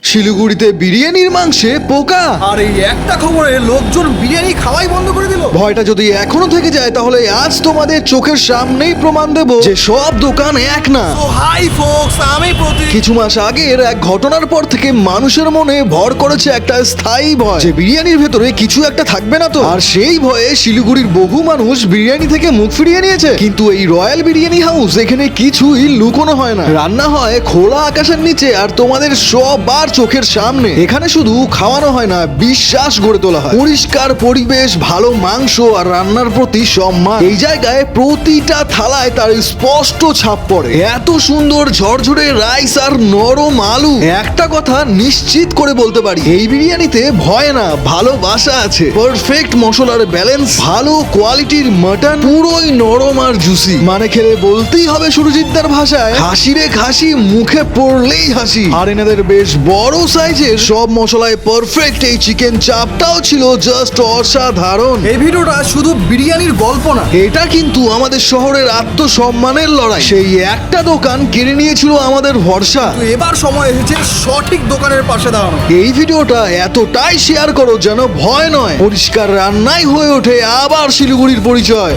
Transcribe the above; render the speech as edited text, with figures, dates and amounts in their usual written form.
শিলিগুড়িতে বিরিয়ানির মাংসে পোকা। আর এই একটা খবরে লোকজন বিরিয়ানি খাওয়াই বন্ধ করে দিল। ভয়টা যদি এখনো থেকে যায় তাহলে আজ তোমাদের চোখের সামনেই প্রমাণ দেব যে সব দোকান এক না। তো হাই ফোকস, আমি কিছু মাস আগের এক ঘটনার পর থেকে মানুষের মনে ভর করেছে একটা স্থায়ী ভয় যে বিরিয়ানির ভেতরে কিছু একটা থাকবে না তো। আর সেই ভয়ে শিলিগুড়ির বহু মানুষ বিরিয়ানি থেকে মুখ ফিরিয়ে নিয়েছে। কিন্তু এই রয়্যাল বিরিয়ানি হাউস এখানে কিছুই লুকোনো হয় না, রান্না হয় খোলা আকাশের নিচে আর তোমাদের সবার চোখের সামনে। এখানে শুধু খাওয়ানো হয় না, বিশ্বাস গড়ে তোলা হয়। পরিষ্কার পরিবেশ, ভালো মাংস আর রান্নার প্রতি সম্মান। এই জায়গায় প্রতিটা থালায় তার স্পষ্ট ছাপ পড়ে। এত সুন্দর ঝরঝরে রাইস আর নরম আলু। একটা কথা নিশ্চিত করে বলতে পারি, এই বিরিয়ানিতে ভয় না, ভালোবাসা আছে। পারফেক্ট মশলার ব্যালেন্স, ভালো কোয়ালিটির মাটন, পুরোই নরম আর জুসি। মানে খেলে বলতেই হবে সুরজিৎদার ভাষায়, হাসি রে হাসি, মুখে পড়লেই হাসি। আর এনাদের বেশ বড় সাইজের সব মশলায় পারফেক্ট। এই চিকেন চাপটাও ছিল জাস্ট অসাধারণ। এই ভিডিওটা শুধু বিরিয়ানির গল্প না, এটা কিন্তু আমাদের শহরের আত্মসম্মানের লড়াই। সেই একটা দোকান কেড়ে নিয়েছিল আমাদের ভরসা। তো এবার সময় এসেছে সঠিক দোকানের পাশে দাঁড়ানো। এই ভিডিওটা এতটাই শেয়ার করো যেন ভয় নয়, পরিষ্কার রান্নাই হয়ে ওঠে আবার শিলিগুড়ির পরিচয়।